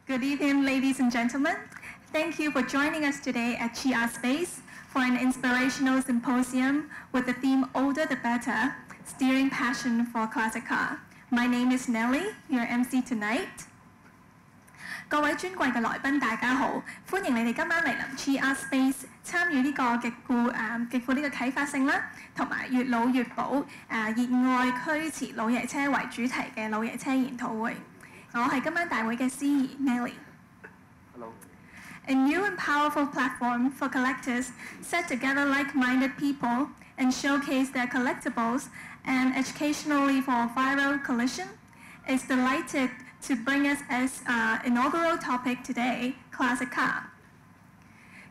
Good evening, ladies and gentlemen. Thank you for joining us today at GR Space for an inspirational symposium with the theme Older the Better, Steering Passion for Classic Car. My name is Nelly, your MC tonight. 各位尊貴嘅來賓，大家好，歡迎你哋今晚嚟臨 GR Space 參與呢個極富呢個啟發性啦，同埋越老越寶熱愛驅馳老爺車為主題嘅老爺車研討會。我係今晚大會嘅司儀 Nelly。Hello. A new and powerful platform for collectors set together like-minded people and showcase their collectibles and educationally for a viral collision is delighted to bring us as inaugural topic today, classic car.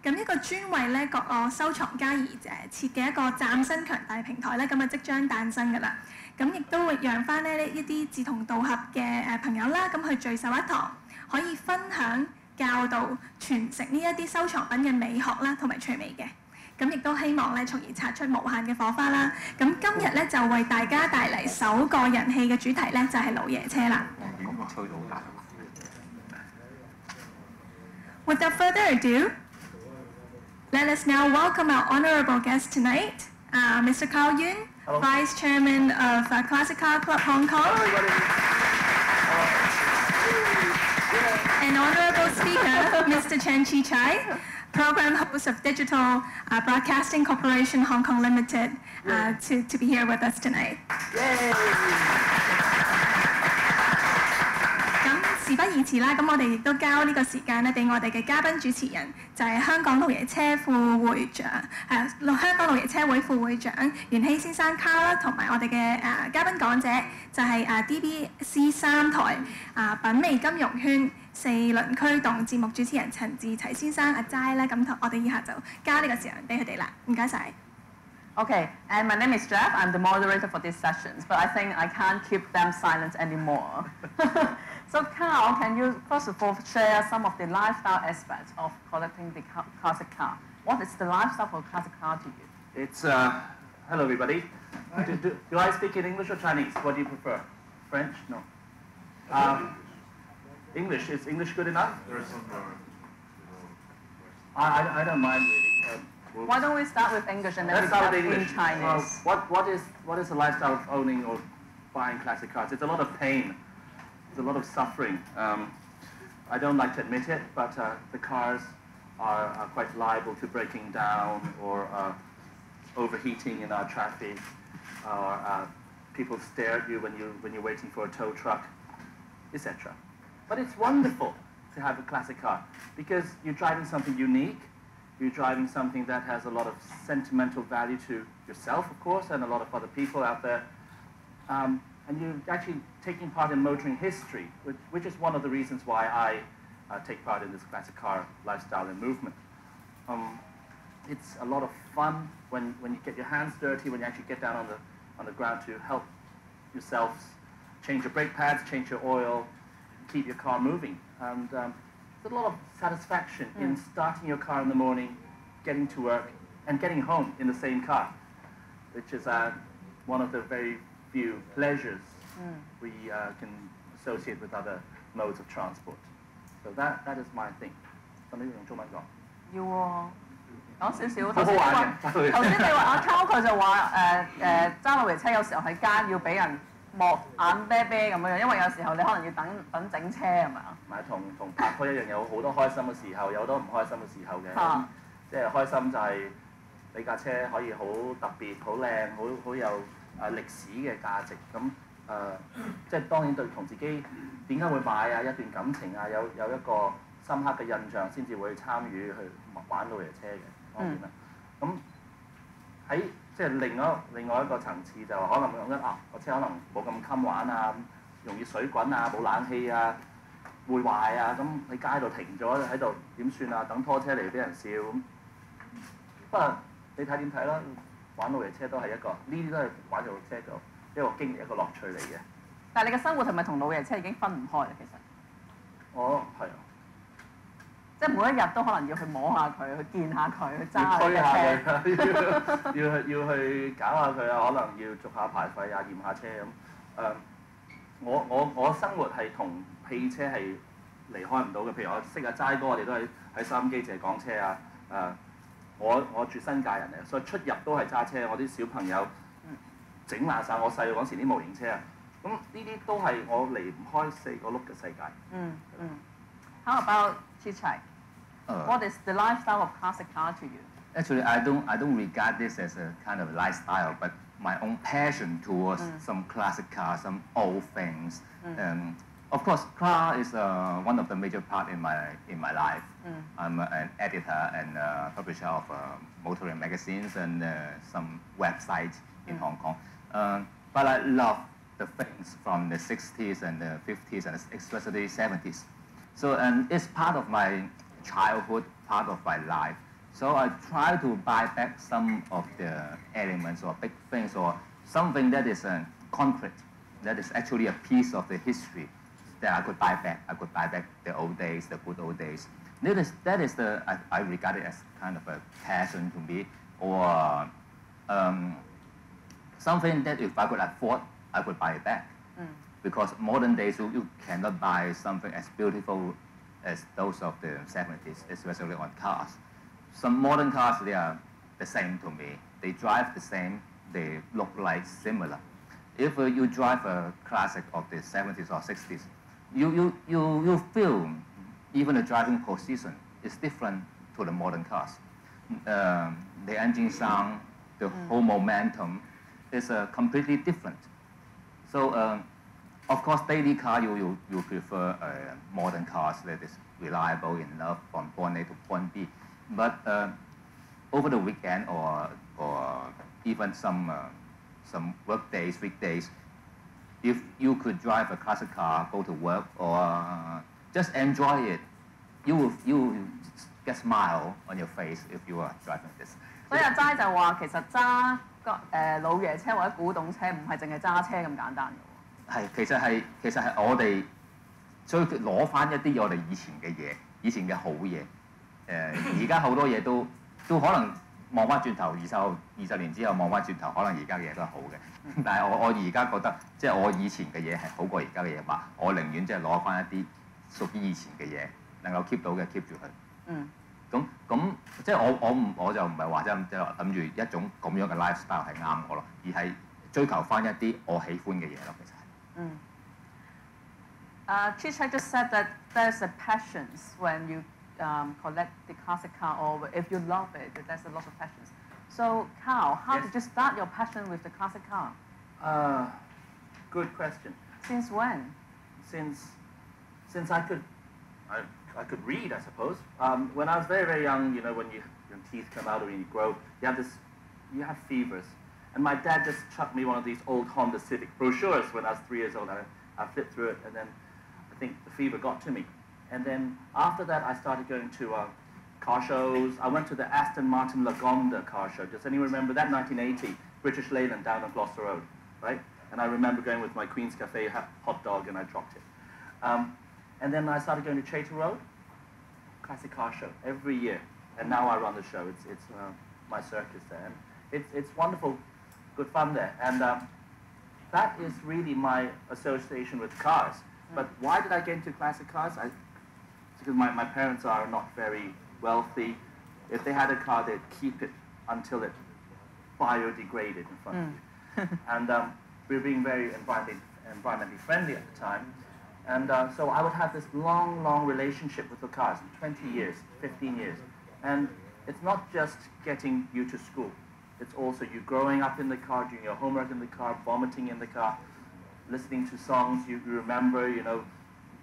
咁一個專為咧各個收藏家而設嘅一個嶄新強大平台咧，咁啊即將誕生㗎啦。咁亦都會讓翻呢一啲志同道合嘅朋友啦，咁去聚首一堂，可以分享、教導、傳承呢一啲收藏品嘅美學啦，同埋趣味嘅。咁亦都希望咧，從而擦出無限嘅火花啦。咁今日咧就為大家帶嚟首個人氣嘅主題咧，就係老爺車啦。Without further ado, let us now welcome our honourable guest tonight, Mr. Carl Yuen, Hello. Vice Chairman of Classic Car Club Hong Kong, and Honourable Speaker, Mr. Chen Chi-Chai, Program Host of Digital Broadcasting Corporation Hong Kong Limited, to be here with us tonight. 事不宜遲啦，咁我哋亦都交呢個時間咧，俾我哋嘅嘉賓主持人，就係香港老爺車副會長，香港老爺車會副會長袁希先生 Carl 啦，同埋我哋嘅嘉賓講者就係DBC 3台品味金融圈4輪驅動節目主持人陳志齊先生阿齋咧，咁我哋以下就交呢個時間俾佢哋啦，唔該晒。Okay, and my name is Jeff. I'm the moderator for these sessions, but I think I can't keep them silent anymore. So Carl, can you first of all share some of the lifestyle aspects of collecting the classic car? What is the lifestyle for a classic car to you? It's, hello everybody. Do I speak in English or Chinese? What do you prefer? French? No. English. Is English good enough? I don't mind really. Why don't we start with English and then we start start with in Chinese? What is the lifestyle of owning or buying classic cars? It's a lot of pain. It's a lot of suffering. I don't like to admit it, but the cars are quite liable to breaking down or overheating in our traffic, or people stare at you when you're waiting for a tow truck, etc. But it's wonderful to have a classic car because you're driving something unique. You're driving something that has a lot of sentimental value to yourself, of course, and a lot of other people out there. And you're actually taking part in motoring history, which is one of the reasons why I take part in this classic car lifestyle and movement. It's a lot of fun when you get your hands dirty, when you actually get down on the ground to help yourselves change your brake pads, change your oil, keep your car moving. And there's a lot of satisfaction in starting your car in the morning, getting to work, and getting home in the same car, which is one of the very few pleasures we can associate with other modes of transport. So that is my thing. 咁呢用中文講。要喎，講少少。頭先你話阿 Carl 佢就話揸老爺車有時候喺街要俾人莫眼啤啤咁樣，因為有時候你可能要等整車係咪啊？咪同拍拖一樣，有好多開心嘅時候，有好多唔開心嘅時候嘅。即係開心就係你架車可以好特別、好靚、好有歷史嘅價值。咁即係當然對同自己點解會買啊，一段感情啊，有一個深刻嘅印象先至會參與去玩老爺車嘅，當然啦。咁喺即係另外一個層次就可能講緊個車可能冇咁襟玩啊，容易水滾啊，冇冷氣啊，會壞啊，咁喺街度停咗喺度點算啊？等拖車嚟俾人笑咁。不過你睇點睇啦？玩老爺車都係一個，呢啲都係玩老爺車一個經歷一個樂趣嚟嘅。但係你嘅生活係咪同老爺車已經分唔開啦？其實。我係啊。即係每一日都可能要去摸下佢，去見下佢，去揸下佢嘅車，要去搞下佢啊，可能要續下牌費啊，驗下車咁。我生活係同汽車係離開唔到嘅。譬如我識阿齋哥，我哋都喺收音機淨係講車啊。我住新界人嚟，所以出入都係揸車。我啲小朋友整爛晒我細個嗰時啲模型車啊。咁呢啲都係我離唔開4個轆嘅世界。How about Chichai? What is the lifestyle of classic car to you? Actually, I don't regard this as a kind of lifestyle, but my own passion towards some classic cars, some old things. Of course, car is one of the major part in my life. I'm an editor and publisher of motoring magazines and some websites in Hong Kong. But I love the things from the 60s and the 50s and especially 70s. So it's part of my childhood, part of my life. So I try to buy back some of the elements or big things or something that is concrete, that is actually a piece of the history that I could buy back. I could buy back the old days, the good old days. That is I regard it as kind of a passion to me, or something that if I could afford, I could buy it back. Because modern days you cannot buy something as beautiful as those of the 70s, especially on cars. Some modern cars, they are the same to me. They drive the same, they look like similar. If you drive a classic of the 70s or 60s, you feel even the driving position is different to the modern cars. The engine sound, the whole momentum is completely different. So, of course, daily car, you prefer modern cars that is reliable enough from point A to point B. But over the weekend or even some work days, weekdays, if you could drive a classic car, go to work, or just enjoy it, you get smile on your face if you are driving this. 所以阿齋就話其實揸老爺車或者古董車唔係淨係揸車咁簡單嘅喎。係，其實係我哋所以攞翻一啲我哋以前嘅嘢，以前嘅好嘢。而家好多嘢都可能望翻轉頭20年之後望翻轉頭，可能而家嘅嘢都係好嘅。但係我而家覺得，即係我以前嘅嘢係好過而家嘅嘢嘛。我寧願即係攞翻一啲屬於以前嘅嘢，能夠 keep 到嘅 keep 住佢。咁即係我就唔係話即係諗住一種咁樣嘅 lifestyle 係啱我咯，而係追求翻一啲我喜歡嘅嘢咯，其實係。Chichai just said that there's a passion when you collect the classic car, or if you love it, there's a lot of passions. So, Carl, how did you start your passion with the classic car? Good question. Since when? Since I could read, I suppose. When I was very, very young, when your teeth come out or when you grow, you have fevers. And my dad just chucked me one of these old Honda Civic brochures when I was 3 years old. I flipped through it, and then I think the fever got to me. And then after that, I started going to car shows. I went to the Aston Martin Lagonda car show. Does anyone remember that? 1980, British Leyland down on Gloucester Road, right? And I remember going with my Queen's Cafe hot dog, and I dropped it. And then I started going to Chater Road, classic car show, every year. And now I run the show. It's my circus there. And it's wonderful, good fun there. And that is really my association with cars. But why did I get into classic cars? Because my parents are not very wealthy. If they had a car, they'd keep it until it biodegraded in front of you. And we were being very environmentally friendly at the time. And so I would have this long, long relationship with the cars, 20 years, 15 years. And it's not just getting you to school. It's also you growing up in the car, doing your homework in the car, vomiting in the car, listening to songs you remember,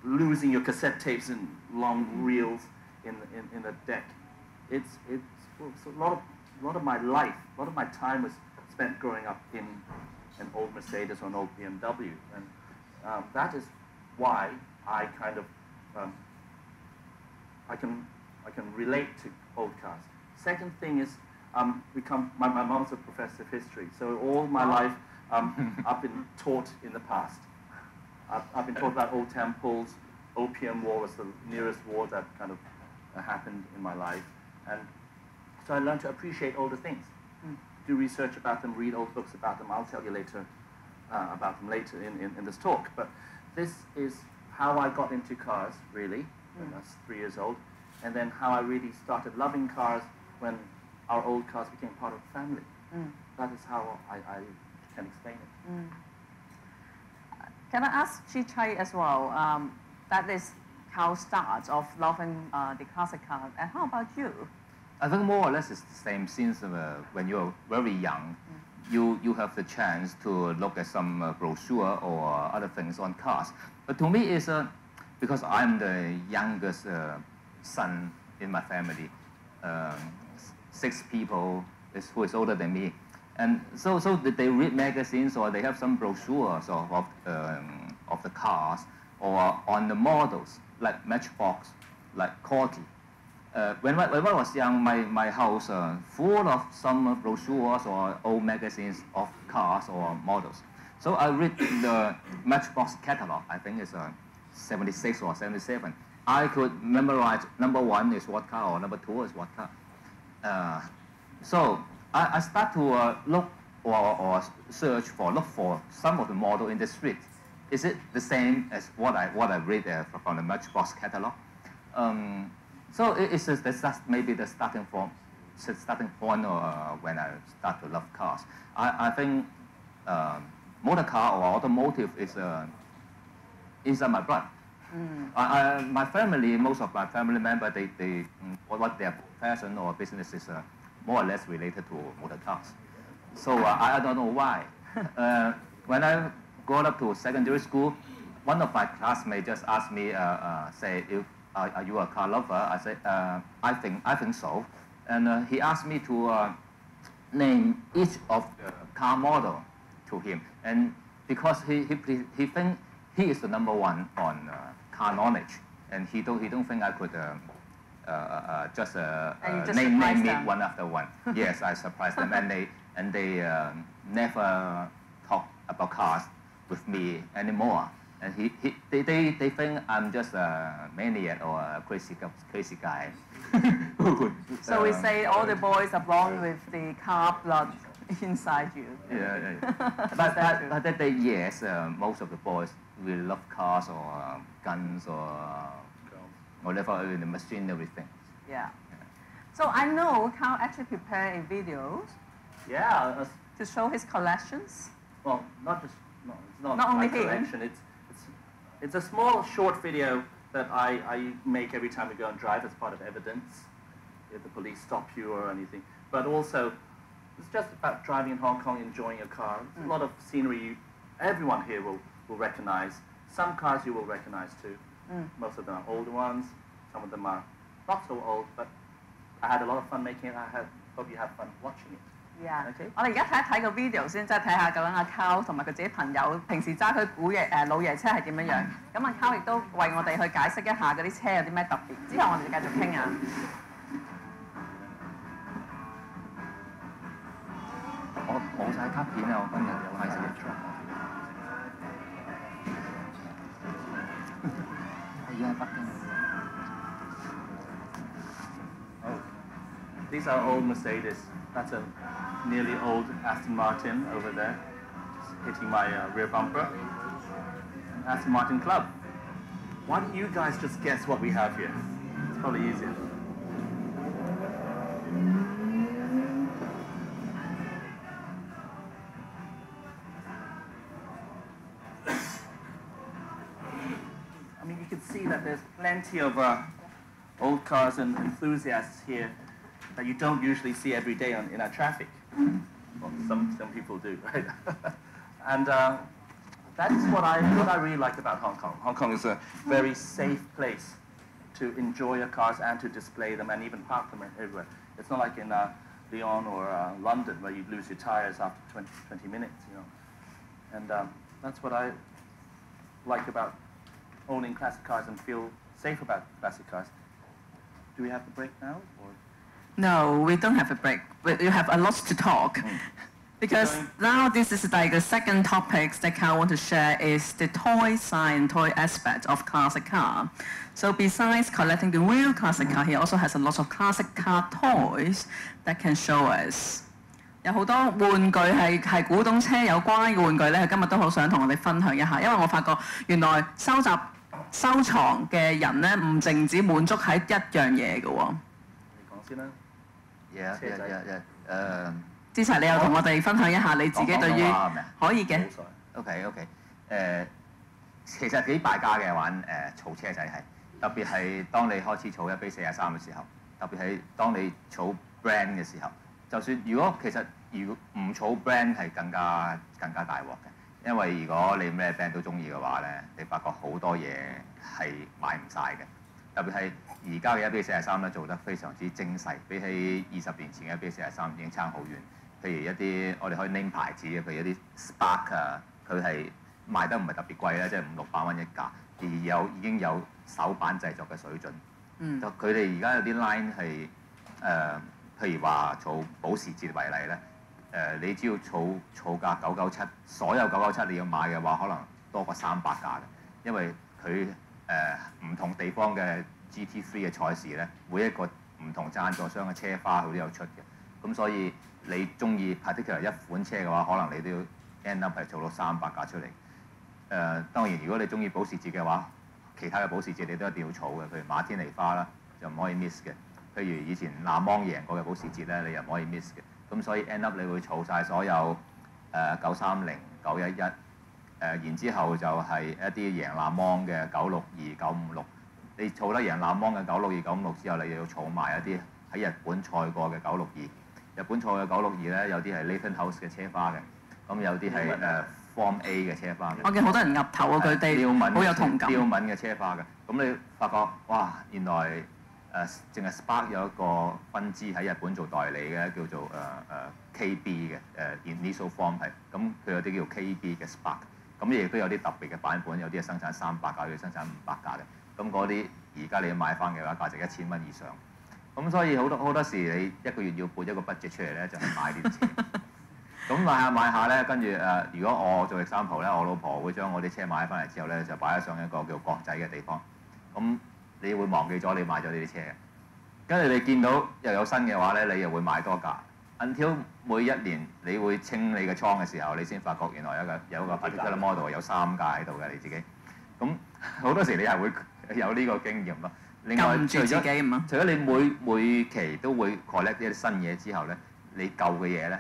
losing your cassette tapes and long reels in the deck. It's a lot of my life, a lot of my time was spent growing up in an old Mercedes or an old BMW, and that is why I kind of I can relate to old cars. Second thing is my mom's a professor of history, so all my life I've been taught in the past. I've been taught about old temples. Opium War was the nearest war that kind of happened in my life. And so I learned to appreciate older things. Do research about them, read old books about them. I'll tell you later about them later in this talk. But this is how I got into cars, really, when I was 3 years old, and then how I really started loving cars when our old cars became part of the family. That is how I can explain it. Can I ask Chi Chai as well? That is Carl's start of loving the classic car. And how about you? I think more or less it's the same since when you're very young. You have the chance to look at some brochure or other things on cars. But to me, it's because I'm the youngest son in my family. 6 people who is older than me. And so they read magazines or they have some brochures of the cars or on the models, like Matchbox, like Corky. When I was young, my house full of some brochures or old magazines of cars or models. So I read the Matchbox catalog. I think it's 76 or 77. I could memorize number 1 is what car or number 2 is what car. So I start to look or look for some of the model in the street. Is it the same as what I read from the Matchbox catalog? So it's maybe the starting point when I start to love cars. I think motorcar or automotive is inside my blood. My family, most of my family members, what their profession or business is more or less related to motor cars. So I don't know why. When I got up to secondary school, one of my classmates just asked me, say, are you a car lover? I said, I think so. And he asked me to name each of the car model to him. And because he thinks he is the number 1 on car knowledge, and he don't think I could just name it one after one. Yes, I surprised them, and they never talk about cars with me anymore. And they think I'm just a maniac or a crazy guy. So we say all the boys are born with the car blood inside you. Yeah. But yes, most of the boys really love cars or guns or whatever in the machinery things. Yeah. So I know Carl actually prepared a video. Yeah. To show his collections. Well, it's not only my him. collection. It's a small short video that I make every time we go and drive as part of evidence, if the police stop you or anything. But also, it's just about driving in Hong Kong, enjoying a car. There's a lot of scenery everyone here will recognize. Some cars you will recognize too. Most of them are older ones. Some of them are not so old, but I had a lot of fun making it. Hope you have fun watching it. Yeah. Okay. 我哋而家睇一睇個 video 先，即係睇下究竟阿 Carl 同埋佢自己朋友平時揸佢老爺車係點樣樣。咁阿 Carl 亦都為我哋去解釋一下嗰啲車有啲咩特別。之後我哋繼續傾啊。我冇晒卡片啊！我今日有係寫出。我而家喺北京。These are old Mercedes. That's a nearly old Aston Martin over there, just hitting my rear bumper. An Aston Martin Club. Why don't you guys just guess what we have here? It's probably easier. I mean, you can see that there's plenty of old cars and enthusiasts here that you don't usually see every day in our traffic. Well, some people do, right? And that's what I really like about Hong Kong. Hong Kong is a very safe place to enjoy your cars and to display them and even park them everywhere. It's not like in Lyon or London where you lose your tires after 20 minutes, you know. And that's what I like about owning classic cars and feel safe about classic cars. Do we have the break now? Or? No, we don't have a break. But you have a lot to talk. Because now this is like the second topic that I want to share is the toy side and toy aspect of classic car. So besides collecting the real classic car, he also has a lot of classic car toys that can show us. 有好多玩具係古董車有關嘅玩具咧，佢今日都好想同我哋分享一下，因為我發覺原來收集收藏嘅人咧，唔淨止滿足喺一樣嘢嘅喎。你講先啦。之前你又同我哋分享一下你自己對於可以嘅。OK， 其實幾敗家嘅玩儲車仔係，特別係當你開始儲一杯43嘅時候，特別係當你儲 brand 嘅時候，就算如果唔儲 brand 係更加大鑊嘅，因為如果你咩 brand 都中意嘅話咧，你發覺好多嘢係買唔晒嘅。特別係而家嘅一杯43咧做得非常之精細，比起20年前嘅一杯43已經差好遠。譬如一啲我哋可以拎牌子嘅，譬如一啲 Spark 啊，佢係賣得唔係特別貴啦，即係500-600蚊一架，而已經有手板製作嘅水準。佢哋而家有啲 line 係譬如話儲保時捷為例咧，你只要儲價997，所有997你要買嘅話，可能多過300架嘅，因為佢唔同地方嘅 GT3 嘅賽事咧，每一個唔同贊助商嘅車花佢都有出嘅，咁所以你中意 particular 一款車嘅話，可能你都要 end up 係儲到300架出嚟。當然，如果你中意保時捷嘅話，其他嘅保時捷你都一定要儲嘅，譬如馬天尼花啦，就唔可以 miss 嘅。譬如以前那芒贏過嘅保時捷咧，你又唔可以 miss 嘅。咁所以 end up 你會儲晒所有930、911，然之後就係一啲贏那芒嘅962、956。你儲得贏那芒嘅962、956之後，你又要儲埋一啲喺日本賽過嘅962。日本賽嘅962咧，有啲係 Leighton House 嘅車花嘅，咁有啲係Form A 嘅車花嘅。我見好多人岌頭啊，佢哋好有同感。刁敏嘅車花嘅，咁你發覺哇，原來淨係 Spark 有一個分支喺日本做代理嘅，叫做KB 嘅Initial Form 係，咁佢有啲叫 KB 嘅 Spark，咁亦都有啲特別嘅版本，有啲係生產300架，有啲生產500架嘅，咁嗰啲而家你要買翻嘅話，價值1000蚊以上。咁所以好多時你一個月要撥一個 budget 出嚟咧，就係買呢啲車。咁買下咧，跟住如果我做 example 咧，我老婆會將我啲車買翻嚟之後咧，就擺上一個叫國際嘅地方。咁你會忘記咗你買咗呢啲車嘅。跟住你見到又有新嘅話咧，你又會買多架。Until 每一年你會清你嘅倉嘅時候，你先發覺原來有一個 particular model 有3架喺度嘅你自己。咁好多時你係會有呢個經驗咯。另外，除咗你每期都會 collect 啲新嘢之後咧，你舊嘅嘢咧，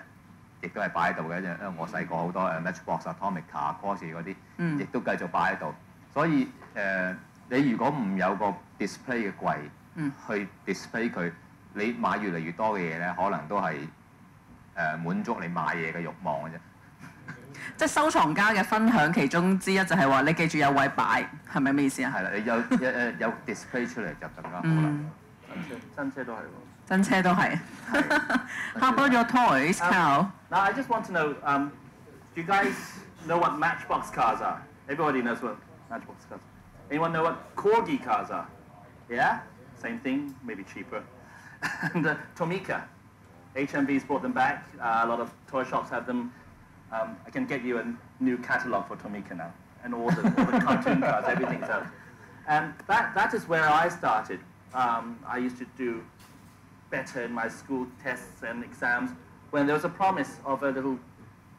亦都係擺喺度嘅。因為我細個好多Matchbox、Atomica、Corsi 嗰啲，亦都繼續擺喺度。所以你如果唔有個 display 嘅櫃去 display 佢，你買越嚟越多嘅嘢咧，可能都係滿足你買嘢嘅慾望嘅啫。即係收藏家嘅分享其中之一就係話，你記住有位擺，係咪咩意思啊？係啦，你有 display 出嚟就更加好啦。真車都係喎。真車都係。How about your toys, Carl? Now I just want to know, do you guys know what Matchbox cars are? Everybody knows what Matchbox cars are. Anyone know what Corgi cars are? Yeah? Same thing, maybe cheaper. And Tomica. HMV's brought them back. A lot of toy shops have them. I can get you a new catalogue for Tomica now, and all the cartoon cars, everything's out. And that is where I started. I used to do better in my school tests and exams when there was a promise of a little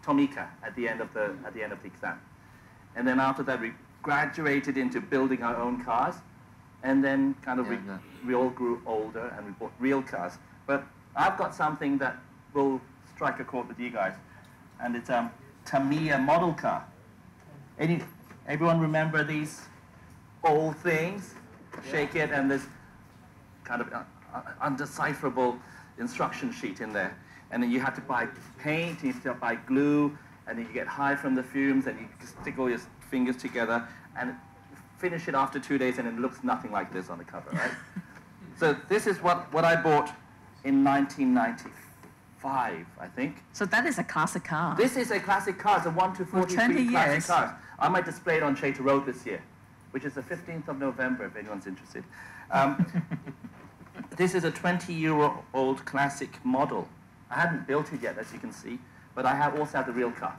Tomica at the end of the exam. And then after that, we graduated into building our own cars, and then kind of we all grew older and we bought real cars. But I've got something that will strike a chord with you guys. And it's a Tamiya model car. Everyone remember these old things? Shake it and there's kind of undecipherable instruction sheet in there. And then you have to buy paint, you have to buy glue, and then you get high from the fumes, and you stick all your fingers together, and finish it after 2 days, and it looks nothing like this on the cover, right? So this is what I bought in 1995. I think. So that is a classic car. This is a classic car. It's a 1 to 43 classic car. I might display it on Chater Road this year, which is the 15th of November, if anyone's interested. This is a 20-year-old classic model. I hadn't built it yet, as you can see, but I also have the real car.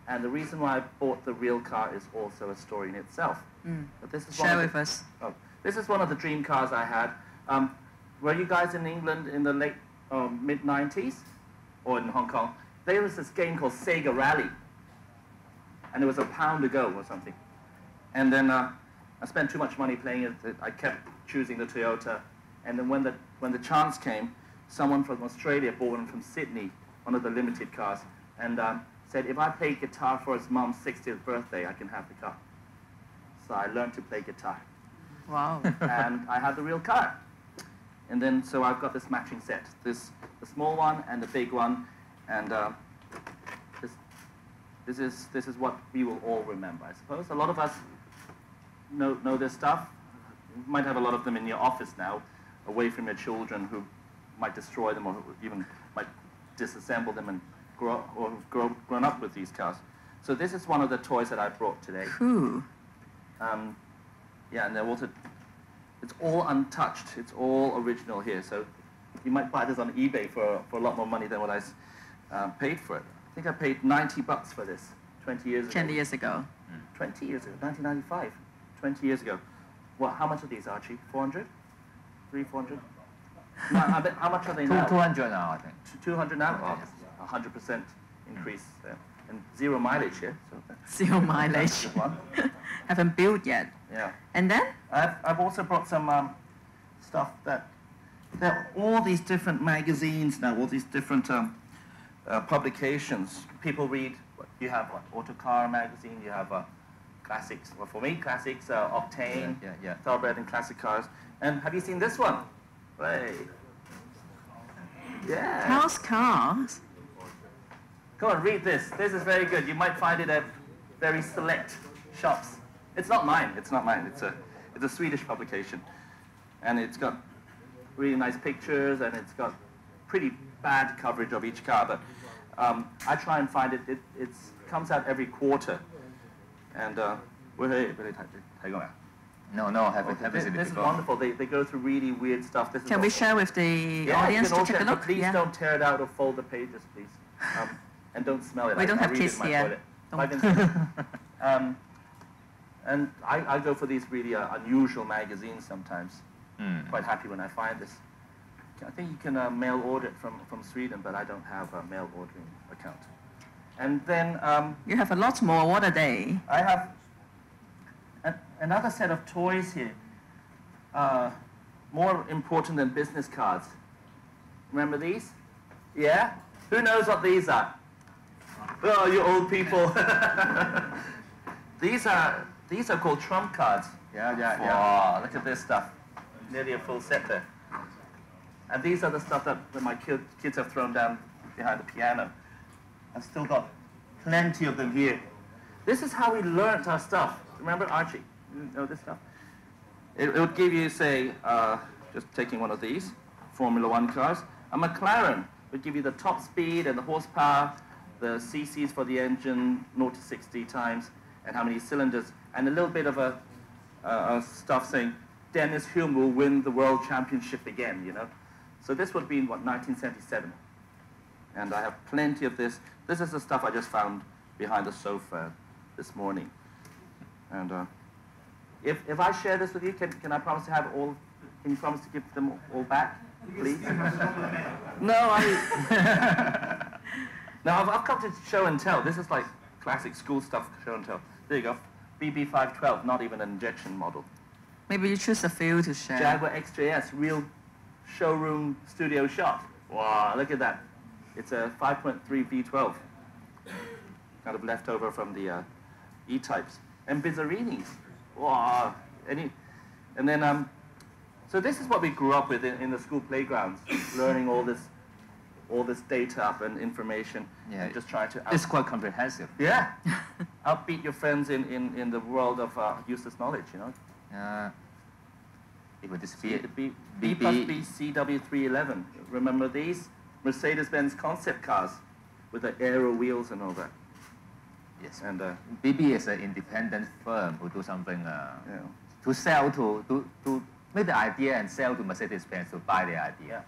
And the reason why I bought the real car is also a story in itself. But this is Share with us. Oh, this is one of the dream cars I had. Were you guys in England in the late mid-90s? Or in Hong Kong? There was this game called Sega Rally. And it was £1 a go or something. And then I spent too much money playing it. I kept choosing the Toyota. And then when the chance came, someone from Australia bought one from Sydney, one of the limited cars, and said, if I play guitar for his mom's 60th birthday, I can have the car. So I learned to play guitar. Wow. And I had the real car. And then, so I've got this matching set, the small one and the big one, and this is what we will all remember, I suppose. A lot of us know this stuff. You might have a lot of them in your office now, away from your children who might destroy them or even might disassemble them and grown up with these cars. So this is one of the toys that I brought today. Cool. Yeah, and they're also, it's all untouched. It's all original here. So you might buy this on eBay for a lot more money than what I paid for it. I think I paid $90 for this 20 years ago. 20 years ago. 20 years ago, 1995. 20 years ago. Well, how much are these, Archie? 400? 400? No, I bet, how much are they now? 200 now, I think. 200 now? Oh, 100% increase there. And 0 mileage here. So 0 mileage. that's the one. Haven't built yet. Yeah. And then? I've also brought some stuff that there are all these different magazines now, all these different publications. People read. You have Motorcar magazine. You have classics. Well, for me, classics, Octane, Thoroughbred, and classic cars. And have you seen this one? Hey. Yeah. House cars. Go on, read this. This is very good. You might find it at very select shops. It's not mine. It's not mine. It's a Swedish publication, and it's got really nice pictures, and it's got pretty bad coverage of each car. But I try and find it. It comes out every quarter, and No, haven't seen it this is before. wonderful. They go through really weird stuff. This is Can we share with the audience to take a look? But please don't tear it out or fold the pages, please. And don't smell it. We don't I have read kids it in my here. toilet. And I go for these really unusual magazines sometimes. Quite happy when I find this. I think you can mail order it from Sweden, but I don't have a mail ordering account. And then You have a lot more. What are they? I have another set of toys here. More important than business cards. Remember these? Yeah? Who knows what these are? Oh, you old people. These are called trump cards. Yeah. Oh, look at this stuff. Nearly a full set there. And these are the stuff that my kids have thrown down behind the piano. I've still got plenty of them here. This is how we learnt our stuff. Remember, Archie? You know this stuff? It would give you, say, just taking one of these, Formula One cars. A McLaren would give you the top speed and the horsepower, the cc's for the engine, 0 to 60 times, and how many cylinders, and a little bit of a stuff saying, Dennis Hulme will win the world championship again, you know? So this would be in, 1977. And I have plenty of this. This is the stuff I just found behind the sofa this morning. And if I share this with you, can I promise to have all, can you promise to give them all back, please? No, No, I've come to show and tell. This is like classic school stuff, show and tell. There you go. BB512, not even an injection model. Maybe you choose a few to share. Jaguar XJS, real showroom studio shot. Wow, look at that. It's a 5.3 V12. Kind of left over from the E-types. And Bizzarinis. Wow. And then, so this is what we grew up with in the school playgrounds, learning all this data up and information. Yeah, and just trying to... It's quite comprehensive. Yeah. Outbeat your friends in the world of useless knowledge, you know? Even this B plus B CW311. Remember these? Mercedes-Benz concept cars with the aero wheels and all that. Yes. And BB is an independent firm who do something to sell to make the idea and sell to Mercedes-Benz to buy the idea.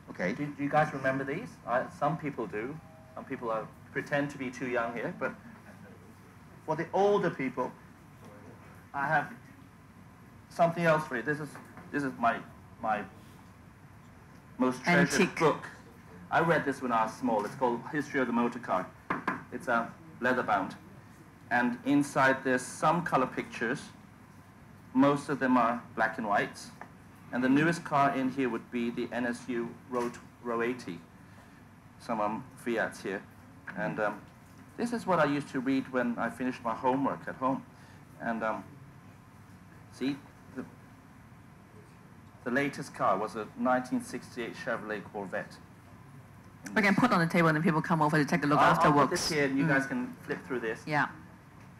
Okay. Do you guys remember these? Some people do. Some people pretend to be too young here, but for the older people, I have something else for you. This is my most treasured Antique book. I read this when I was small. It's called History of the Motorcar. It's leather bound, And inside there's some color pictures. Most of them are black and white. And the newest car in here would be the NSU Row 80. Some Fiats here. And this is what I used to read when I finished my homework at home. And see, the latest car was a 1968 Chevrolet Corvette. We can put on the table and people come over to take a look I'll afterwards. put this here and you guys can flip through this. Yeah.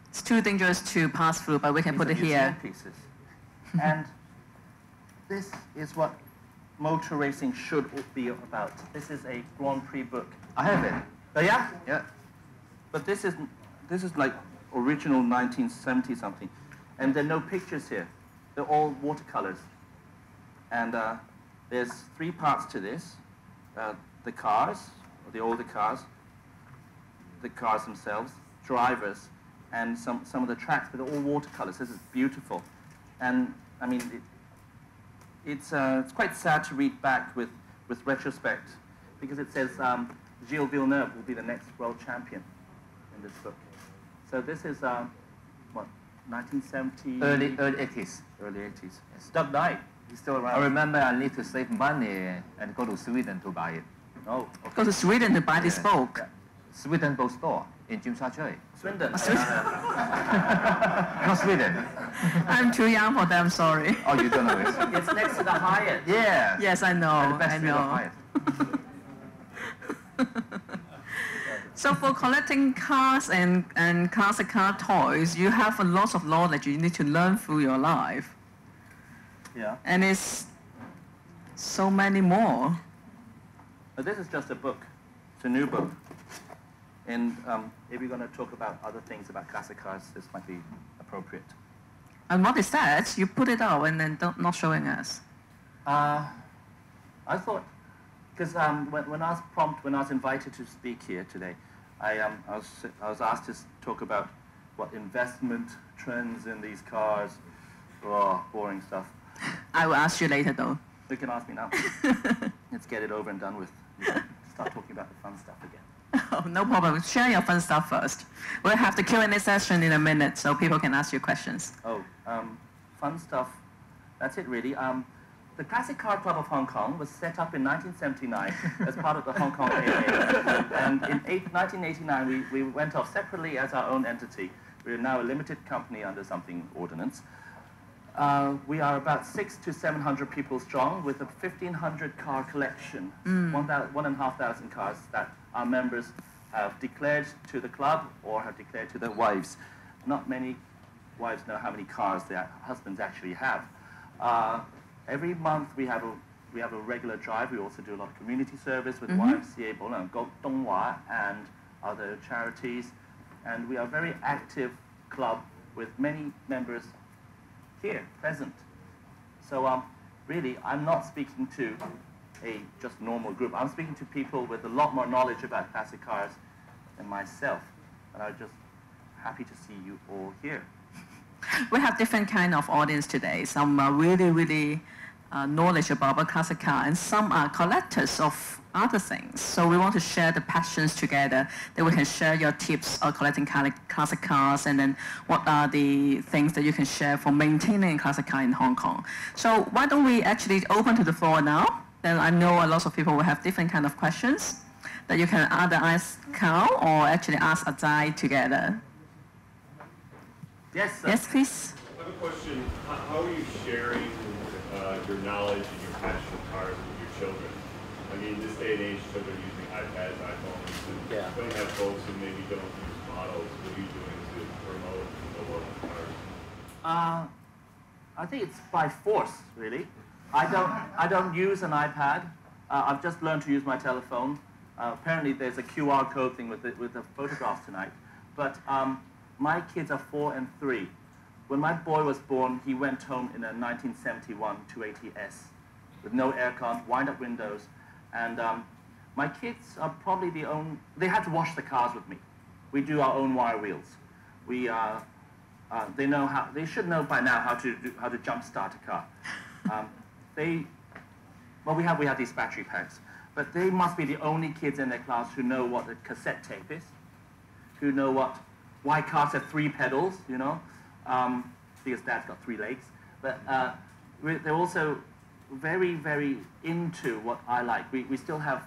It's too dangerous to pass through, but we can These put are it here. museum pieces. And this is what motor racing should be about. This is a Grand Prix book. I have it. Oh yeah? Yeah. But this is like original 1970 something. And there are no pictures here. They're all watercolors. And there's 3 parts to this. The cars, or the older cars, the cars themselves, drivers, and some of the tracks, but they're all watercolors. This is beautiful. And I mean, it's quite sad to read back with retrospect, because it says Gilles Villeneuve will be the next world champion in this book. So this is, what, 1970? Early 80s. Early 80s. Yes. Doug Knight, he's still around. I remember I need to save money and go to Sweden to buy it. Oh, okay. Go to Sweden to buy this Yeah. book. Yeah. Sweden bookstore in Jim Swindon. Swindon. Not Sweden. I'm too young for them, sorry. Oh, you don't know it? It's next to the Hyatt. Yeah. Yes, I And the know, best I deal of know. Hyatt. So for collecting cars and classic car toys, you have a lot of knowledge you need to learn through your life. Yeah. And it's so many more. But this is just a book. It's a new book. And if you're going to talk about other things about classic cars, this might be appropriate. And what is that? You put it out and then not showing us. I thought, because when I was invited to speak here today, I was asked to talk about what investment trends in these cars. Oh, boring stuff. I will ask you later though. You can ask me now. Let's get it over and done with. Start talking about the fun stuff again. Oh, no problem. Share your fun stuff first. We'll have the Q&A session in a minute so people can ask you questions. Oh, fun stuff. That's it really. The Classic Car Club of Hong Kong was set up in 1979 as part of the Hong Kong AA. And in 1989, we went off separately as our own entity. We are now a limited company under something ordinance. We are about 600 to 700 people strong with a 1,500 car collection, 1,500 cars that our members have declared to the club or have declared to their wives. Not many wives know how many cars their husbands actually have. Every month we have a regular drive. We also do a lot of community service with YMCA, Bolan Donghua, and other charities. And we are a very active club with many members here, present. So really, I'm not speaking to a just normal group. I'm speaking to people with a lot more knowledge about classic cars than myself. And I'm just happy to see you all here. We have different kind of audience today. Some are really knowledgeable about classic car, and some are collectors of other things. So we want to share the passions together, that we can share your tips on collecting classic cars, and then what are the things that you can share for maintaining a classic car in Hong Kong. So why don't we actually open to the floor now? Then I know a lot of people will have different kind of questions that you can either ask Carl or actually ask Ajay together. Yes, sir. Yes, please. I have a question. How are you sharing your knowledge and your passion for cars with your children? I mean, in this day and age, children are using iPads, iPhones, and don't have folks who maybe don't use models. What are you doing to promote the love of cars? I think it's by force, really. I don't use an iPad. I've just learned to use my telephone. Apparently, there's a QR code thing with the photographs tonight. But my kids are 4 and 3. When my boy was born, he went home in a 1971 280S with no aircon, wind-up windows, and my kids are probably the only. They had to wash the cars with me. We do our own wire wheels. They know how. They should know by now how to jump start a car. We have these battery packs, but they must be the only kids in their class who know what a cassette tape is, who know what why cars have 3 pedals, you know, because Dad's got 3 legs. But they're also very, very into what I like. We still have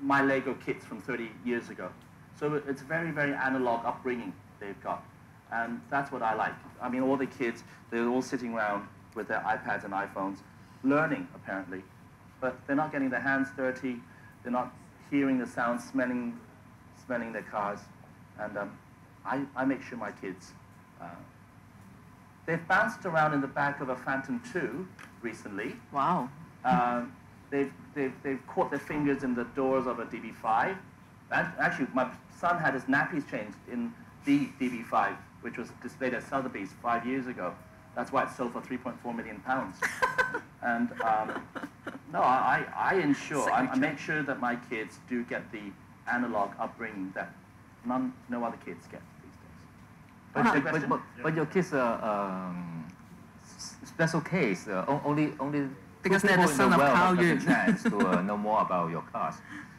my Lego kits from 30 years ago. So it's very, very analog upbringing they've got. And that's what I like. I mean, all the kids, they're all sitting around with their iPads and iPhones, learning, apparently. But they're not getting their hands dirty. They're not hearing the sound, smelling their cars. And I make sure my kids, they've bounced around in the back of a Phantom 2 recently. Wow. They've caught their fingers in the doors of a DB5. And actually, my son had his nappies changed in the DB5, which was displayed at Sotheby's 5 years ago. That's why it sold for £3.4 million. And no, I ensure, I make sure that my kids do get the analog upbringing that no other kids get these days. But your kids are special case. Only because they're people the son in of the world Carl have Yuen. the chance to know more about your cars.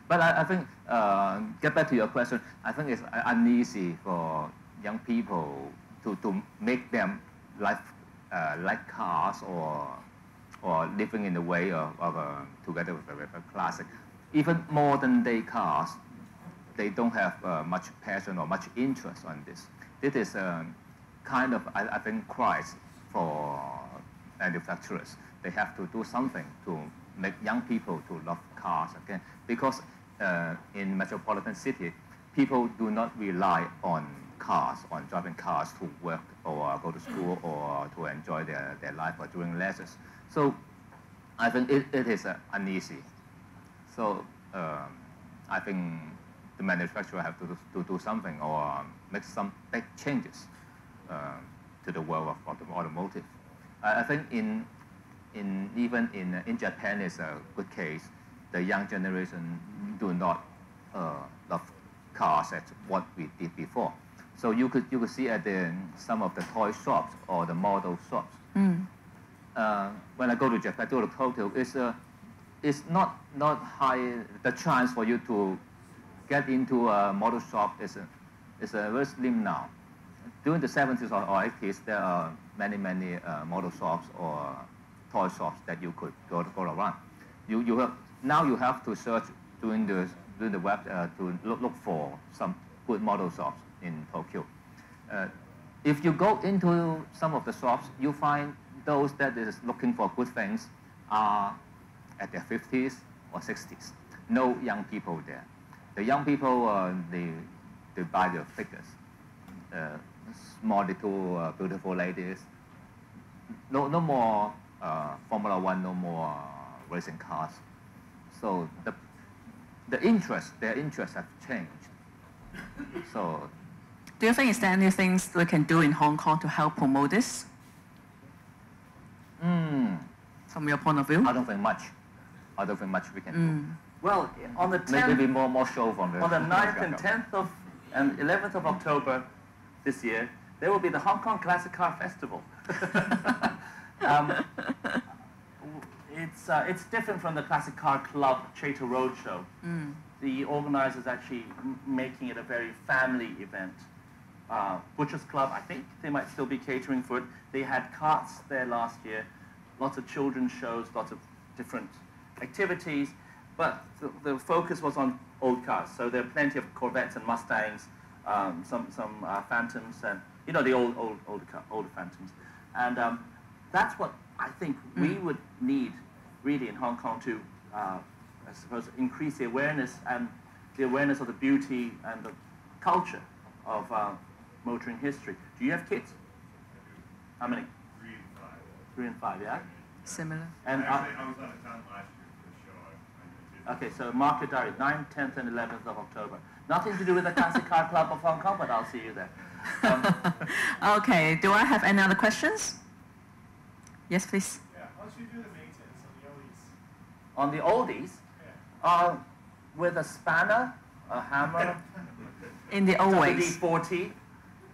But I think, get back to your question, I think it's uneasy for young people to make them like cars or living in the way of together with a classic. Even modern day cars, they don't have much passion or much interest on this. This is kind of, I think, crisis for manufacturers. They have to do something to make young people to love cars again. Because in metropolitan city, people do not rely on cars, on driving cars to work or go to school or to enjoy their life or during lessons. So I think it is uneasy. So I think the manufacturer have to do something or make some big changes to the world of automotive. I think even in Japan is a good case. The young generation do not love cars as what we did before. So you could see at some of the toy shops or the model shops. Mm. When I go to Japan, go to Tokyo, it's not high. The chance for you to get into a model shop is very slim now. During the 70s or 80s, there are many model shops or toy shops that you could go around. Now you have to search during the web to look for some good model shops in Tokyo. If you go into some of the shops, you find those that is looking for good things are at their 50s or 60s. No young people there. The young people, they buy the figures. Small little beautiful ladies. No more Formula One, no more racing cars. So their interests have changed. So, Do you think is there anything we can do in Hong Kong to help promote this? From your point of view? I don't think much we can do. Well, on the 10th, Maybe more show from the... on the 9th and 10th and 11th of October this year, there will be the Hong Kong Classic Car Festival. It's different from the Classic Car Club Chater Road Show. The organizers actually making it a very family event. Butchers Club, I think they might still be catering for it. They had carts there last year, lots of children's shows, lots of different activities, but the focus was on old cars. So there are plenty of Corvettes and Mustangs, some Phantoms, and the older Phantoms. And that's what I think we would need really in Hong Kong to, I suppose, increase the awareness and the awareness of the beauty and the culture of motoring history. Do you have kids? How many? 3 and 5. 3 and 5, yeah? Similar. And I was out of town last year for the show. okay, so mark your diary, 9th, 10th, and 11th of October. Nothing to do with the Classic Car Club of Hong Kong, but I'll see you there. Okay, do I have any other questions? Yes, please. Yeah, how do you do the maintenance on the oldies? On the oldies, Yeah. with a spanner, a hammer, In the old ways. WD-40,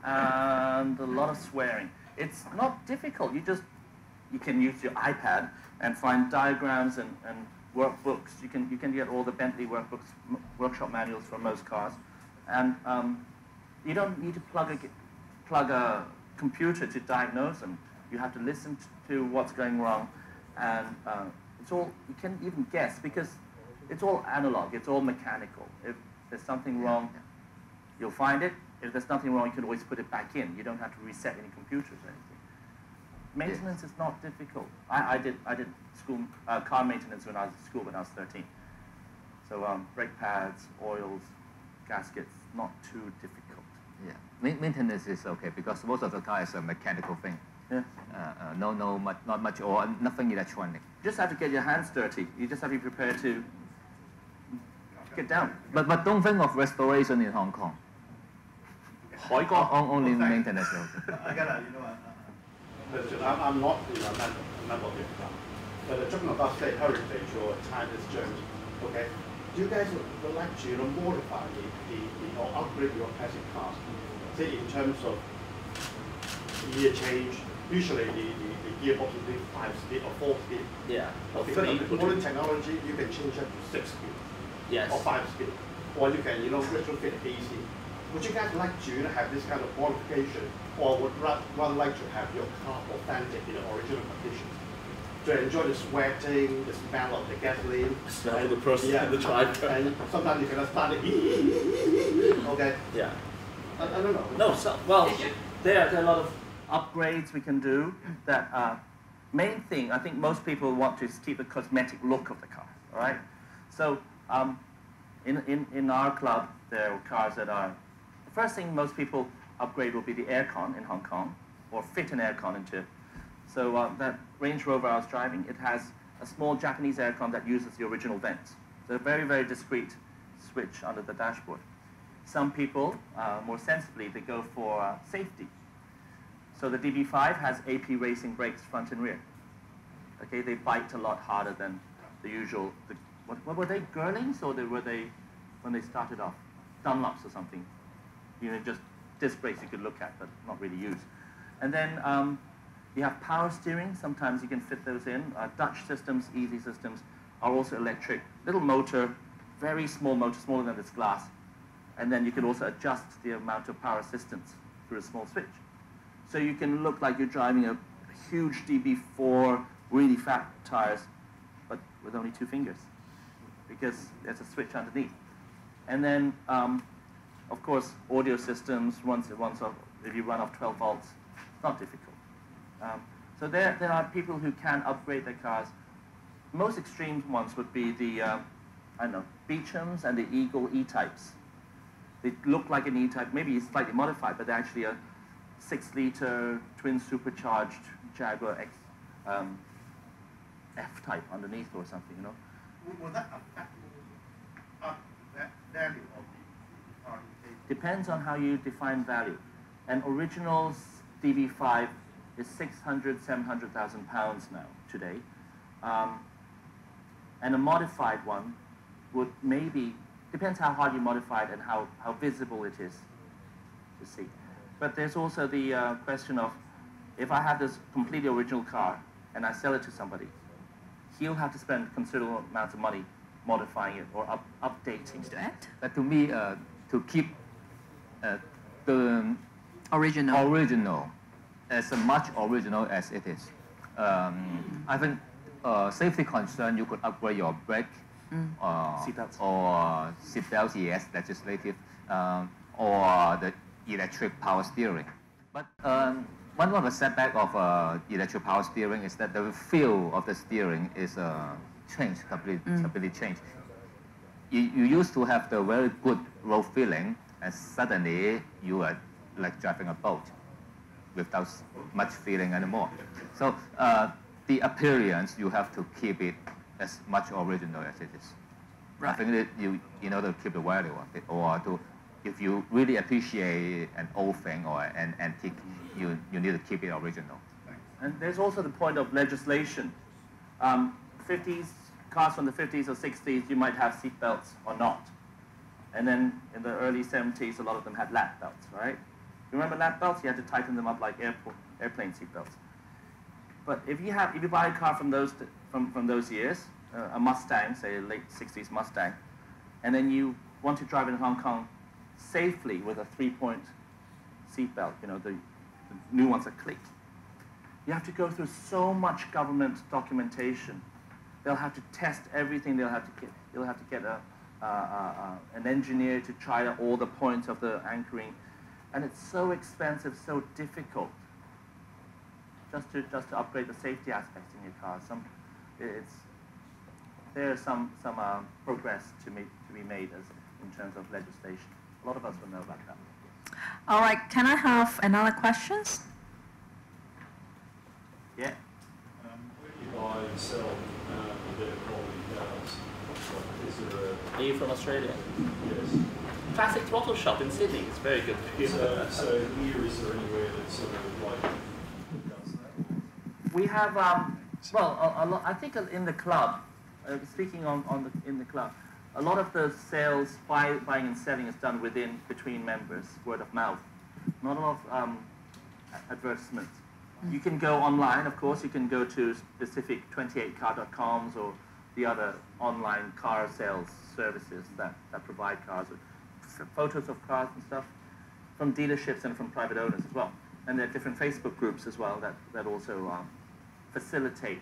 and a lot of swearing. It's not difficult. You can use your iPad and find diagrams and workbooks. You can get all the Bentley workbooks, workshop manuals for most cars, and You don't need to plug a computer to diagnose them. You have to listen to what's going wrong, and it's all, you can even guess, because it's all analog, it's all mechanical. If there's something wrong, you'll find it. If there's nothing wrong, you can always put it back in. You don't have to reset any computers or anything. Maintenance is not difficult. I did school car maintenance when I was at school when I was 13. So brake pads, oils, gaskets, not too difficult. Yeah, maintenance is okay because most of the car is a mechanical thing. Yeah. Not much or nothing electronic. You just have to get your hands dirty. You just have to be prepared to get down. But don't think of restoration in Hong Kong. Only maintenance. I got question. I'm not a member of your club, but talking about say heritage or Chinese journey. Okay, do you guys would like to modify or upgrade your classic cars? Say in terms of gear change. Usually the gearbox will be 5-speed or 4-speed. Yeah. Because of the modern technology, you can change up to 6-speed. Yes. Or 5-speed. Or you can retrofit AC. Would you guys like to have this kind of modification, or would rather like to have your car authentic in the original condition? To enjoy the sweating, the smell of the gasoline. The smell of the person in the driver. And sometimes you cannot start it. Okay. Yeah. I don't know. No, so, well, there are a lot of upgrades we can do. That main thing, I think most people want to keep the cosmetic look of the car. All right. So in our club, there are cars that are. The first thing most people upgrade will be the aircon in Hong Kong, or fit an aircon into it. So that Range Rover I was driving, it has a small Japanese aircon that uses the original vents. So a very, very discreet switch under the dashboard. Some people, more sensibly, they go for safety. So the DB5 has AP racing brakes front and rear. Okay, they bite a lot harder than the usual. What were they, Girlings, or were they, when they started off, Dunlops or something? Just disc brakes you could look at, but not really use. And then you have power steering. Sometimes you can fit those in. Dutch systems, easy systems, are also electric. Little motor, very small motor, smaller than this glass. And then you can also adjust the amount of power assistance through a small switch. So you can look like you're driving a huge DB4, really fat tires, but with only 2 fingers, because there's a switch underneath. And then, of course, audio systems, if you run off 12 volts, it's not difficult. So there are people who can upgrade their cars. Most extreme ones would be the, Beechams and the Eagle E-types. They look like an E-type, maybe it's slightly modified, but they're actually a 6-liter twin supercharged Jaguar F-type underneath or something, Will that affect that value of the car? Depends on how you define value. An original DB5 is 600, 700,000 pounds now, today. And a modified one would maybe, depends how hard you modify it and how visible it is to see. But there's also the question of, if I have this completely original car and I sell it to somebody, he'll have to spend considerable amounts of money modifying it or updating it. But to me, to keep the original as much original as it is, I think safety concern, you could upgrade your brake, seatbelts. Or seatbelts, yes, legislative, or the electric power steering. But one of the setback of electric power steering is that the feel of the steering is changed, completely changed. You used to have the very good road feeling, and suddenly you are like driving a boat without much feeling anymore. So the appearance, you have to keep it as much original as it is. Right. I think that in order to keep the value of it, or if you really appreciate an old thing or an antique, you need to keep it original. And there's also the point of legislation. 50s, cars from the 50s or 60s, you might have seat belts or not. And then in the early 70s, a lot of them had lap belts, right? You remember lap belts? You had to tighten them up like airplane seat belts. But if you buy a car from those years, a Mustang, say a late 60s Mustang, and then you want to drive in Hong Kong safely with a 3-point seatbelt. You know, the new ones are clicked. You have to go through so much government documentation. They'll have to test everything. You'll have to get an engineer to try all the points of the anchoring, and it's so expensive, so difficult. Just to upgrade the safety aspects in your car. There's some progress to be made in terms of legislation. A lot of us will know about that. All right, can I have another questions? Yeah. Where do you buy and sell better quality cars? Is there a... Are you from Australia? Yes. Classic Throttle Shop in Sydney. It's very good for you. So here, is there anywhere that sort of like does that? We have, well, I think in the club, speaking in the club, a lot of the sales, buying and selling is done between members, word of mouth. Not a lot of advertisements. You can go online, of course. You can go to specific 28car.coms or the other online car sales services that provide cars with photos of cars and stuff from dealerships and from private owners as well. And there are different Facebook groups as well that also facilitate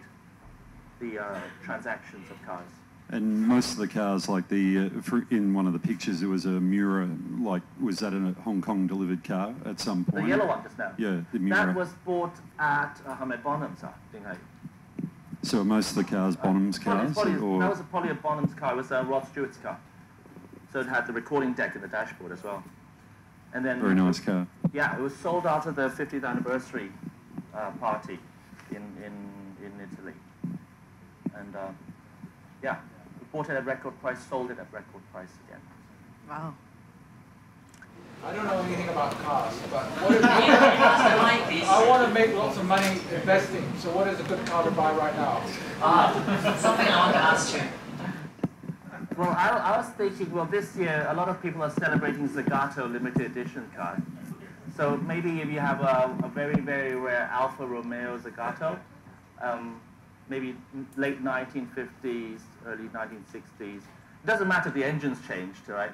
the transactions of cars. And most of the cars, like in one of the pictures, it was a Miura. Like, was that a Hong Kong delivered car at some point? The yellow one just now. Yeah, the Miura. That was bought at Hamed Bonham's, I think. So most of the cars Bonham's cars, that or was probably a Bonham's car. It was Rod Stewart's car. So it had the recording deck in the dashboard as well. And then very nice car. Yeah, it was sold after the 50th anniversary party in Italy. And yeah. Bought it at record price, sold it at record price again. Wow. I don't know anything about cars, but what is I want to make lots of money investing. So what is a good car to buy right now? Something I want to ask you. Well, I was thinking, well, this year a lot of people are celebrating Zagato limited edition car. So maybe if you have a very, very rare Alfa Romeo Zagato, maybe late 1950s, early 1960s. It doesn't matter if the engine's changed, right?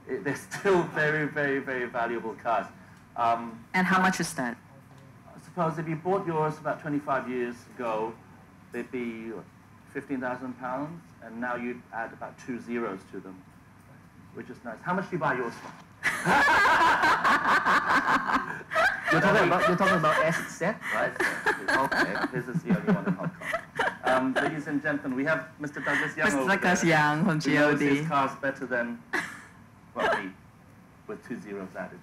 They're still very, very, very valuable cars. And how much is that? I suppose if you bought yours about 25 years ago, they'd be £15,000, and now you'd add about 2 zeros to them, which is nice. How much do you buy yours for? You're talking about SZ, right? Okay, this is the only one in Hong Kong. Ladies and gentlemen, we have Mr. Douglas Young Mr. over Douglas there, Young from who knows GOD. his cars better than, well, me, with 2 zeros added.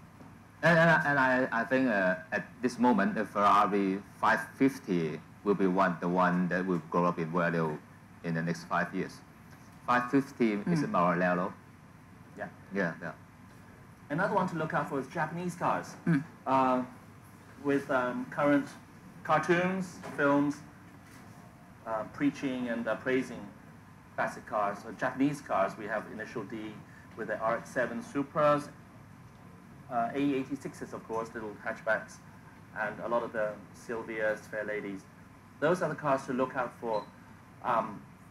And I think at this moment, the Ferrari 550 will be the one that will grow up in value in the next 5 years. 550 is a Morello. Yeah. Yeah. Another one to look out for is Japanese cars. With current cartoons, films, preaching and praising classic cars. So Japanese cars, we have Initial D with the RX-7 Supras, AE86s, of course, little hatchbacks, and a lot of the Silvias, Fair Ladies. Those are the cars to look out for.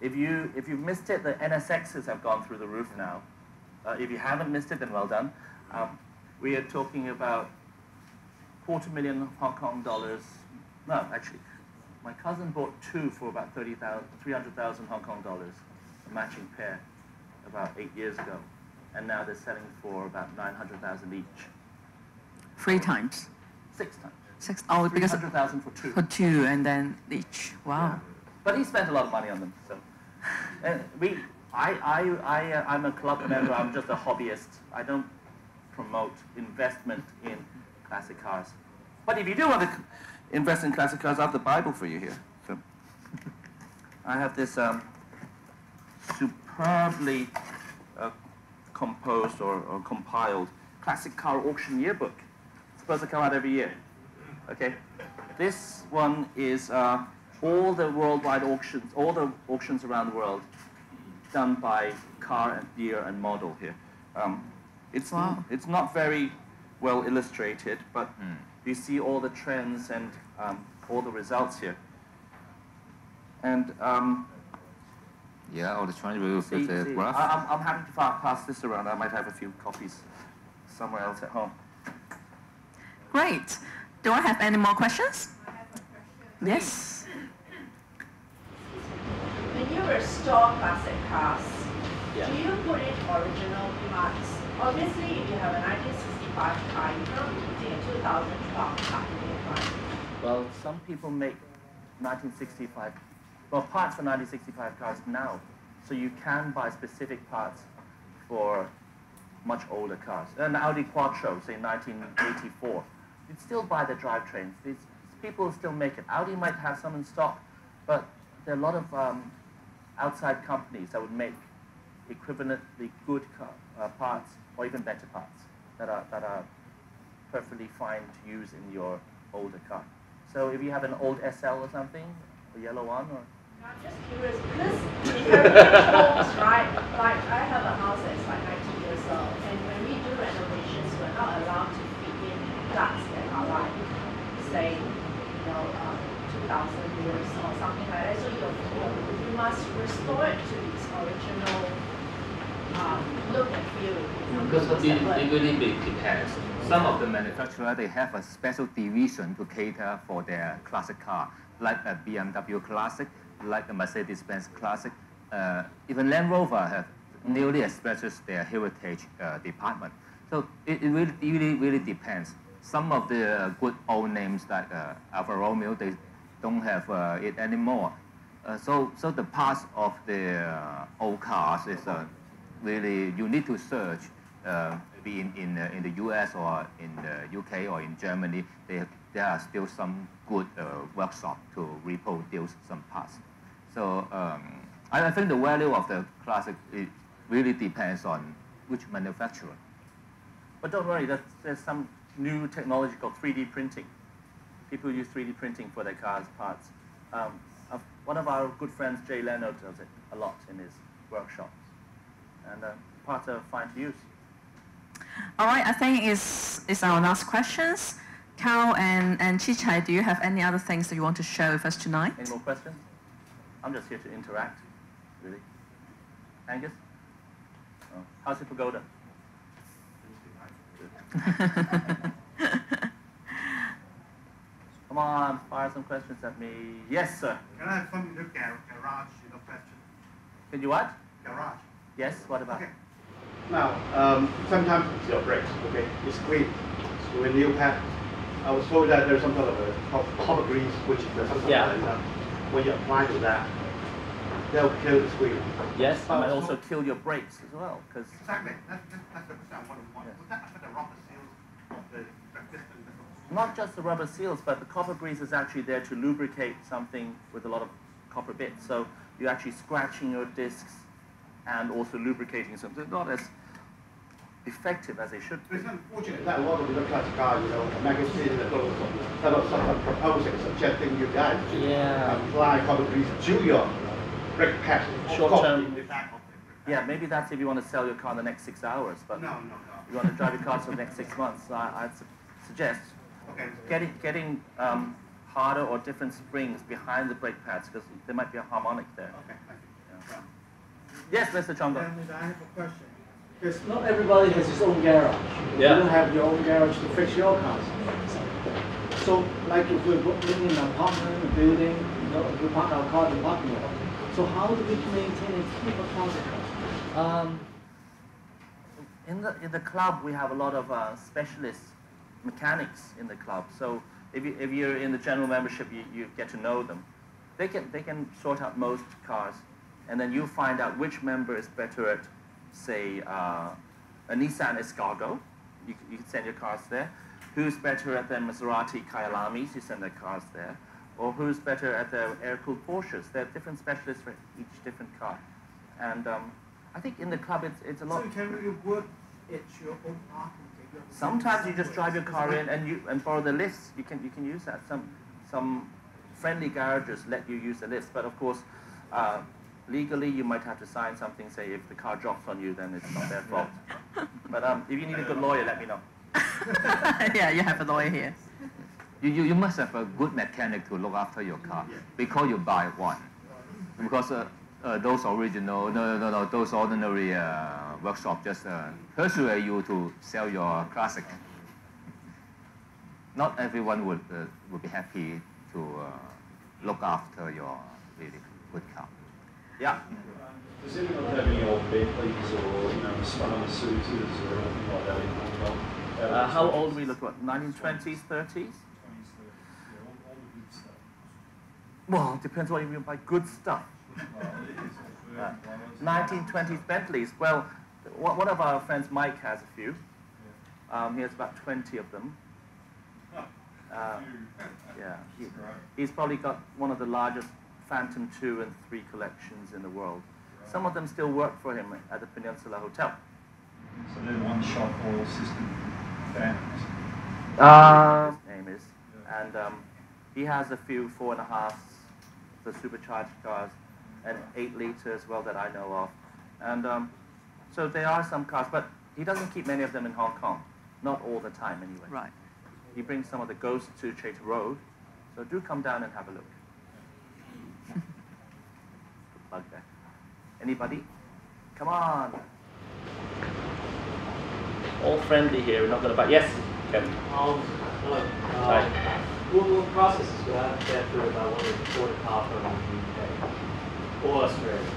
If you've missed it, the NSXs have gone through the roof now. If you haven't missed it, then well done. We are talking about $250,000 Hong Kong dollars. No, actually, my cousin bought two for about 300,000 Hong Kong dollars, a matching pair, about 8 years ago, and now they're selling for about 900,000 each. 3 times. 6 times. 6. Oh, because 300,000 for two. for 2 and then each. Wow. Yeah. But he spent a lot of money on them. So, I'm a club member. I'm just a hobbyist. I don't promote investment in classic cars. But if you do want to invest in classic cars, I have the Bible for you here. So, I have this superbly composed or compiled classic car auction yearbook. It's supposed to come out every year. Okay, this one is all the worldwide auctions, all the auctions around the world, done by car and year and model here. It's not very well illustrated, but you see all the trends and all the results here. And yeah, all the trends with the graph. I'm happy to pass this around. I might have a few copies somewhere else at home. Great. Do I have any more questions? Yes. When you restore classic cars, Yeah. do you put in original parts? Obviously, if you have a 1965 car, you cannot be putting a 2012 car in it, right? Well, some people make 1965, parts for 1965 cars now. So you can buy specific parts for much older cars. An Audi Quattro, say 1984, you'd still buy the drivetrains. These people still make it. Audi might have some in stock, but there are a lot of outside companies that would make equivalently good parts or even better parts that are perfectly fine to use in your older car. So if you have an old SL or something, a yellow one, or I'm just curious, because in heritage homes, right, like I have a house that's like 90 years old, and when we do renovations, we're not allowed to fit in guts that are like, say, 2,000 years or something like that. So you must restore it to its original look and feel. Because it really depends. Some of the manufacturers, they have a special division to cater for their classic car, like a BMW Classic, like a Mercedes-Benz Classic. Even Land Rover have newly established their heritage department. So it really depends. Some of the good old names like Alfa Romeo, they don't have it anymore. So the parts of the old cars is really, you need to search maybe in the US or in the UK or in Germany. There are still some good workshop to reproduce some parts. So I think the value of the classic, it really depends on which manufacturer. But don't worry, there's some new technology called 3D printing. People use 3D printing for their cars' parts. One of our good friends, Jay Leno, does it a lot in his workshops. And parts are fine to use. All right, I think it's our last questions. Carl and Chichai, do you have any other things that you want to share with us tonight? Any more questions? I'm just here to interact, really. Angus? Oh. How's your pagoda? Come on, fire some questions at me. Yes, sir. Can I have something to garage, question? Can you what? Garage. Yes, what about? Okay. Now, sometimes it's your brakes, okay? It's clean. So when you pack, I was told that there's some sort of a copper grease, which is something like that. When you apply to that, they'll kill the squeal. Yes, it might also kill your brakes as well. Cause exactly. That's the question I want to know. Would that affect the rubber seals, the resistance? Not just the rubber seals, but the copper grease is actually there to lubricate something with a lot of copper bits. So you're actually scratching your discs and also lubricating something. They're not as effective as they should be. It's unfortunate that a lot of the classic cars, magazines and those some proposing, suggesting you guys apply copper grease to your brake pads. Short term. Yeah, maybe that's if you want to sell your car in the next 6 hours, but no. You want to drive your car for the next 6 months. I'd suggest getting harder or different springs behind the brake pads because there might be a harmonic there. Okay, thank you. Yes, Mr. Chongo. I have a question. Because not everybody has his own garage. Yeah. You don't have your own garage to fix your cars. So, like if we're living in an apartment, a building, we park our car in the parking lot. So how do we maintain and keep a classic car? In the club, we have a lot of specialist mechanics in the club. So if you're in the general membership, you get to know them. They can sort out most cars, and then you find out which member is better at, say, a Nissan Escargot. You can send your cars there. Who's better at the Maserati Kyalamis? You send their cars there. Or who's better at the air-cooled Porsches? There are different specialists for each different car. And I think in the club it's a lot. So you can really work at your own parking. Sometimes you just drive your car in and borrow the lifts. You can use that. Some friendly garages let you use the lifts, but of course, legally you might have to sign something. Say if the car drops on you, then it's not their fault. But if you need a good lawyer, let me know. Yeah, you have a lawyer here. You must have a good mechanic to look after your car before you buy one. Because those original, no, those ordinary workshops just persuade you to sell your classic. Not everyone would be happy to look after your really good car. Yeah. Does anyone have any old Bentleys or spun Isuzus or anything like that in Hong Kong? How old are we looking at? 1920s, 30s? Well, it depends what you mean by good stuff. 1920s Bentleys. Well, one of our friends, Mike, has a few. He has about 20 of them. Yeah, he's probably got one of the largest Phantom 2 and 3 collections in the world. Some of them still work for him at the Peninsula Hotel. So they're one-shot oil system Phantoms. Name is, and he has a few 4.5s, the supercharged cars, and 8 litre as well that I know of. And so there are some cars, but he doesn't keep many of them in Hong Kong. Not all the time, anyway. Right. He brings some of the ghosts to Chater Road, so do come down and have a look. Good plug there. Anybody? Come on. All friendly here. We're not going to buy. Yes, Kevin. Hello. Hi. What processes do I have to get through if I want to import a car from the UK or Australia?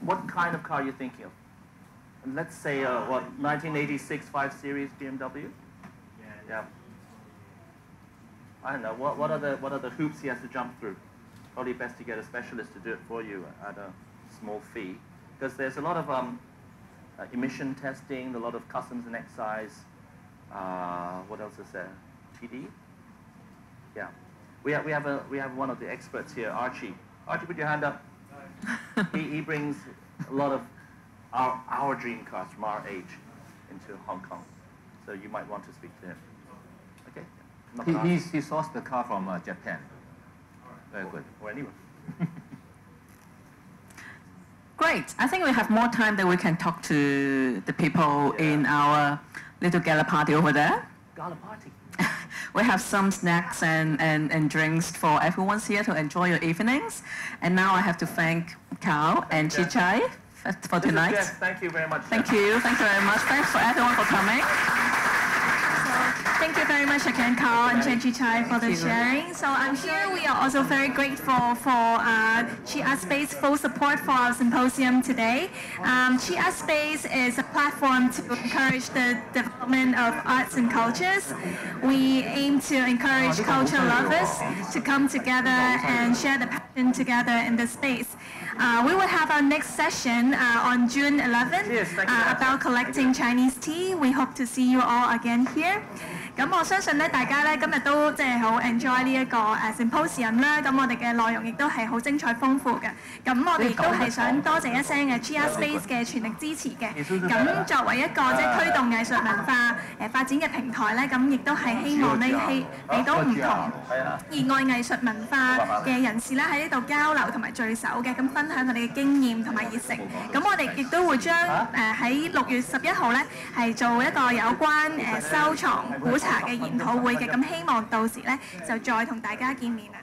What kind of car are you thinking of? Let's say, 1986 5 Series BMW? Yeah. I don't know. What are the hoops he has to jump through? Probably best to get a specialist to do it for you at a small fee, because there's a lot of emission testing, a lot of customs and excise. What else is there? PD? Yeah. We have one of the experts here, Archie. Archie, put your hand up. He brings a lot of our dream cars from our age into Hong Kong, so you might want to speak to him. Okay. He sourced the car from Japan. Very good. Or anywhere. Great. I think we have more time that we can talk to the people in our little gala party over there. Gala party. We have some snacks and drinks for everyone's here to enjoy your evenings. And now I have to thank Carl and Chi for tonight. Yes, thank you very much. Thank you. Thank you very much. Thanks for everyone for coming. Thank you very much again, Carl and Chi for the sharing. So I'm sure we are also very grateful for Chia Space full support for our symposium today. Chia Space is a platform to encourage the development of arts and cultures. We aim to encourage culture lovers to come together and share the passion together in this space. We will have our next session on June 11th about collecting Chinese tea. We hope to see you all again here. 咁我相信咧，大家咧今日都即係好 enjoy 呢一個symposium 啦。咁我哋嘅內容亦都係好精彩豐富嘅。咁我哋亦都係想多謝一聲Chia Space 嘅全力支持嘅。咁作為一個即係推動藝術文化發展嘅平台咧，咁亦都係希望咧俾到唔同熱愛藝術文化嘅人士咧喺呢度交流同埋聚首嘅，咁分享佢哋嘅經驗同埋熱誠。咁我哋亦都會將喺6月11號咧係做一個有關收藏古茶嘅研討會嘅，咁希望到時咧就再同大家見面啦。